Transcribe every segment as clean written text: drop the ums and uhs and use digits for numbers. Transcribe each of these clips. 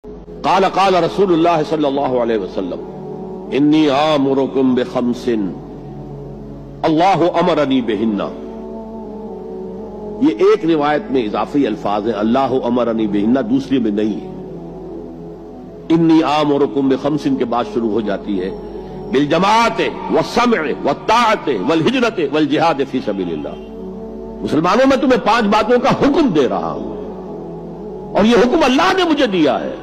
قال قال رسول اللہ صلی اللہ علیہ وسلم انی آمرکم بخمس اللہ امرنی بہن. یہ ایک روایت میں اضافی الفاظ ہیں، اللہ امرنی بہن، دوسری میں نہیں ہے. انی آمرکم بخمس کے بعد شروع ہو جاتی ہے بالجماعت والسمع والطاعت والہجرت والجہاد فی سبیل اللہ. مسلمانوں میں تمہیں 5 باتوں کا حکم دے رہا ہوں، اور یہ حکم اللہ نے مجھے دیا ہے.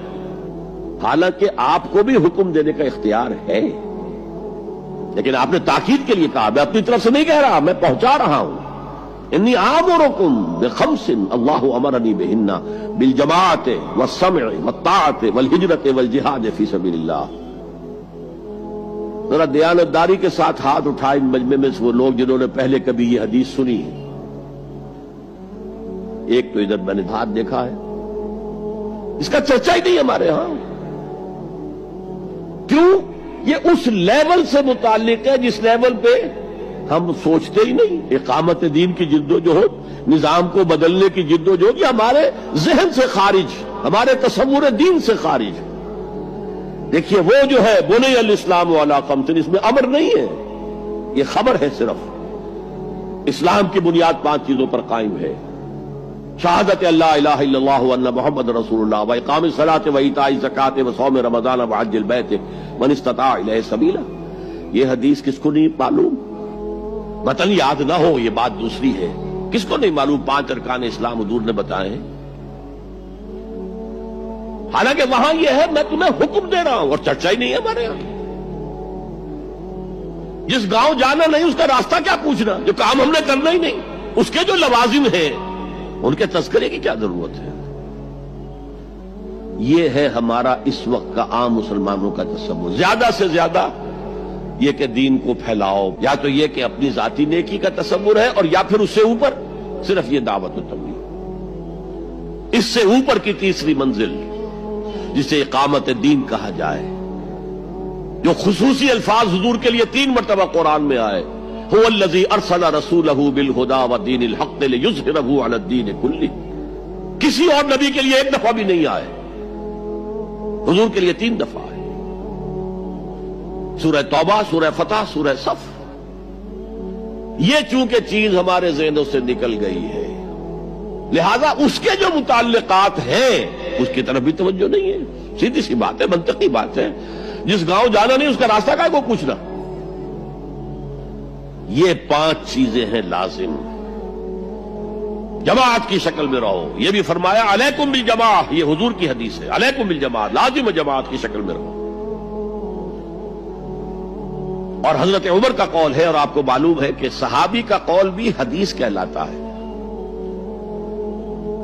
حالانکہ آپ کو بھی حکم دینے کا اختیار ہے، لیکن آپ نے تاکید کے لیے کہا. میں اپنی طرف سے نہیں کہہ رہا، میں پہنچا رہا ہوں. انی آمرکم بخمس اللہ امرنی بہن بالجماعت والسمع والطاعت والہجرت والجہاد فی سبیل اللہ. ذرا دیانتداری کے ساتھ ہاتھ اٹھائے ان مجمع میں سے وہ لوگ جنہوں نے پہلے کبھی یہ حدیث سنی ہے. ایک تو ادھر میں نے ہاتھ دیکھا ہے، اس کا چرچا ہی نہیں ہمارے ہاں. کیوں؟ یہ اس لیول سے متعلق ہے جس لیول پہ ہم سوچتے ہی نہیں. اقامت دین کی جدوجہد، نظام کو بدلنے کی جدوجہد، یہ ہمارے ذہن سے خارج، ہمارے تصور دین سے خارج. دیکھیے وہ جو ہے بنی الاسلام علی خمس، اس میں امر نہیں ہے، یہ خبر ہے. صرف اسلام کی بنیاد 5 چیزوں پر قائم ہے: شہادت اللہ الہ الا اللہ وان محمد رسول اللہ، واقام الصلاۃ وایتاء الزکوٰۃ وصوم رمضان وحج البیت من استطاع الیہ سبیلا. یہ حدیث کس کو نہیں معلوم؟ متن یاد نہ ہو یہ بات دوسری ہے، کس کو نہیں معلوم 5 ارکان اسلام حضور نے بتائے ہیں؟ حالانکہ وہاں یہ ہے میں تمہیں حکم دے رہا ہوں، اور چرچا ہی نہیں ہے ہمارے یہاں. جس گاؤں جانا نہیں اس کا راستہ کیا پوچھنا؟ جو کام ہم نے کرنا ہی نہیں، اس کے جو لوازم ہیں ان کے تذکرے کی کیا ضرورت ہے؟ یہ ہے ہمارا اس وقت کا عام مسلمانوں کا تصور. زیادہ سے زیادہ یہ کہ دین کو پھیلاؤ، یا تو یہ کہ اپنی ذاتی نیکی کا تصور ہے، اور یا پھر اس سے اوپر صرف یہ دعوت و تبلیغ. اس سے اوپر کی تیسری منزل جسے اقامت دین کہا جائے، جو خصوصی الفاظ حضور کے لیے 3 مرتبہ قرآن میں آئے: هو الذی ارسل رسولہ بالہدی ودین الحق لیظہرہ علی الدین کلہ. کسی اور نبی کے لیے 1 دفعہ بھی نہیں آئے، حضور کے لیے 3 دفعہ آئے. سورہ توبہ، سورہ فتح، سورہ صف. یہ چونکہ چیز ہمارے ذہنوں سے نکل گئی ہے، لہذا اس کے جو متعلقات ہیں اس کی طرف بھی توجہ نہیں ہے. سیدھی سی بات ہے، منطقی بات ہے. جس گاؤں جانا نہیں اس کا راستہ کا کو پوچھنا. یہ 5 چیزیں ہیں لازم. جماعت کی شکل میں رہو، یہ بھی فرمایا علیکم بالجماع، یہ حضور کی حدیث ہے. علیکم بالجماع، لازم جماعت کی شکل میں رہو. اور حضرت عمر کا قول ہے، اور آپ کو معلوم ہے کہ صحابی کا قول بھی حدیث کہلاتا ہے.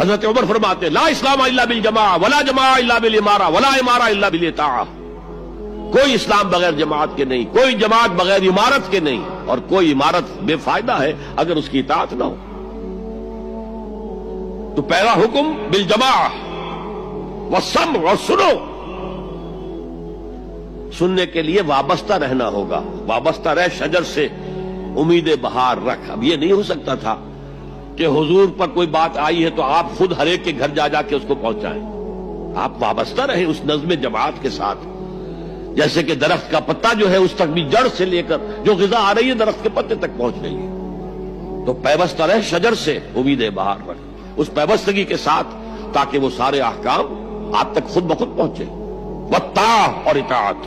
حضرت عمر فرماتے لا اسلام الا بالجماع ولا جماع الا بالامارہ ولا امارہ الا بالاطاعہ. کوئی اسلام بغیر جماعت کے نہیں، کوئی جماعت بغیر عمارت کے نہیں، اور کوئی عمارت بے فائدہ ہے اگر اس کی اطاعت نہ ہو. تو پہلا حکم بالجماع والسمع، اور سنو. سننے کے لیے وابستہ رہنا ہوگا. وابستہ رہ شجر سے امید بہار رکھ. اب یہ نہیں ہو سکتا تھا کہ حضور پر کوئی بات آئی ہے تو آپ خود ہر ایک کے گھر جا کے اس کو پہنچائیں. آپ وابستہ رہیں اس نظم جماعت کے ساتھ. جیسے کہ درخت کا پتا جو ہے اس تک بھی جڑ سے لے کر جو غذا آ رہی ہے درخت کے پتے تک پہنچ رہی ہے. تو پیوستہ رہ شجر سے امید بہار رکھ، اس پیوستگی کے ساتھ، تاکہ وہ سارے احکام آپ تک خود بخود پہنچے. والطاعہ، اور اطاعت.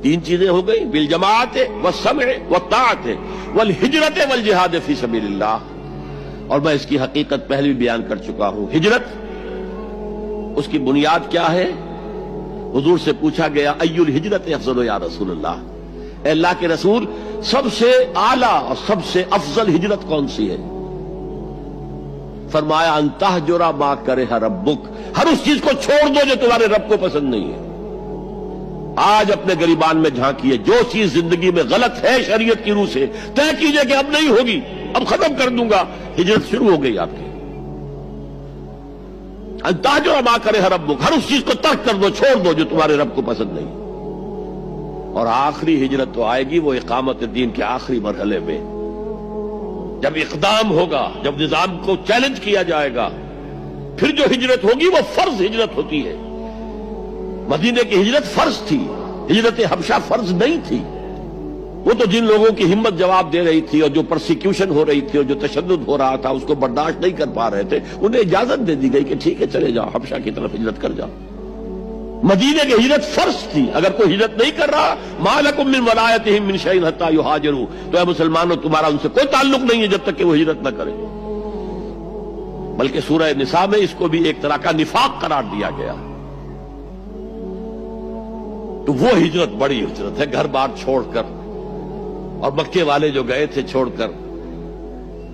3 چیزیں ہو گئی: بالجماعت والسمع والطاعت والہجرت والجہاد فی سبیل اللہ. اور میں اس کی حقیقت پہلے بھی بیان کر چکا ہوں. ہجرت، اس کی بنیاد کیا ہے؟ حضور سے پوچھا گیا ای الہجرت افضل یا رسول اللہ، اے اللہ کے رسول سب سے اعلیٰ اور سب سے افضل ہجرت کون سی ہے؟ فرمایا ان تہجر ما کرہ ربک، ہر اس چیز کو چھوڑ دو جو تمہارے رب کو پسند نہیں ہے. آج اپنے گریبان میں جھانکیے، جو چیز زندگی میں غلط ہے شریعت کی روح سے طے کیجئے کہ اب نہیں ہوگی، اب ختم کر دوں گا. ہجرت شروع ہو گئی آپ کی. تہجر ما کرہ ربک، ہر اس چیز کو ترک کر دو، چھوڑ دو جو تمہارے رب کو پسند نہیں. اور آخری ہجرت تو آئے گی وہ اقامت دین کے آخری مرحلے میں، جب اقدام ہوگا، جب نظام کو چیلنج کیا جائے گا پھر جو ہجرت ہوگی وہ فرض ہجرت ہوتی ہے. مدینے کی ہجرت فرض تھی، ہجرت حبشہ فرض نہیں تھی. وہ تو جن لوگوں کی ہمت جواب دے رہی تھی اور جو پرسیکیوشن ہو رہی تھی اور جو تشدد ہو رہا تھا اس کو برداشت نہیں کر پا رہے تھے، انہیں اجازت دے دی گئی کہ ٹھیک ہے چلے جاؤ، حبشہ کی طرف ہجرت کر جاؤ. مدینے کی ہجرت فرض تھی. اگر کوئی ہجرت نہیں کر رہا، ما لکم من ولایتہم من شیء حتی یہاجروا، تو اے مسلمانوں تمہارا ان سے کوئی تعلق نہیں ہے جب تک کہ وہ ہجرت نہ کرے. بلکہ سورہ نساء میں اس کو بھی ایک طرح کا نفاق قرار دیا گیا. تو وہ ہجرت بڑی ہجرت ہے، گھر بار چھوڑ کر. اور مکے والے جو گئے تھے چھوڑ کر،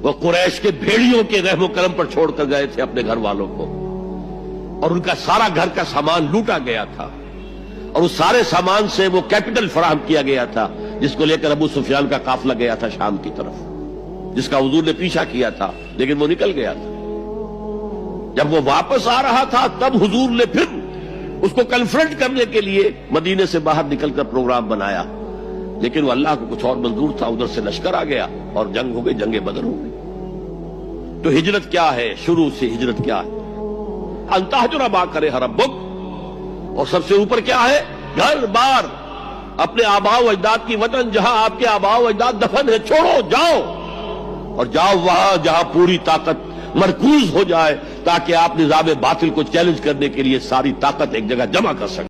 وہ قریش کے بھیڑیوں کے رحم و کرم پر چھوڑ کر گئے تھے اپنے گھر والوں کو، اور ان کا سارا گھر کا سامان لوٹا گیا تھا، اور اس سارے سامان سے وہ کیپٹل فراہم کیا گیا تھا جس کو لے کر ابو سفیان کا قافلہ گیا تھا شام کی طرف، جس کا حضور نے پیچھا کیا تھا لیکن وہ نکل گیا تھا. جب وہ واپس آ رہا تھا تب حضور نے پھر اس کو کنفرنٹ کرنے کے لیے مدینے سے باہر نکل کر پروگرام بنایا، لیکن وہ اللہ کو کچھ اور منظور تھا. ادھر سے لشکر آ گیا اور جنگ ہو گئی، جنگ بدر ہو گئی. تو ہجرت کیا ہے؟ شروع سے ہجرت کیا ہے؟ ان تہجر ما کرہ ربک، اور سب سے اوپر کیا ہے؟ گھر بار، اپنے آباء و اجداد کی وطن، جہاں آپ کے آباء و اجداد دفن ہے، چھوڑو جاؤ، اور جاؤ وہاں جہاں پوری طاقت مرکوز ہو جائے تاکہ آپ نظام باطل کو چیلنج کرنے کے لیے ساری طاقت ایک جگہ جمع کر سکیں.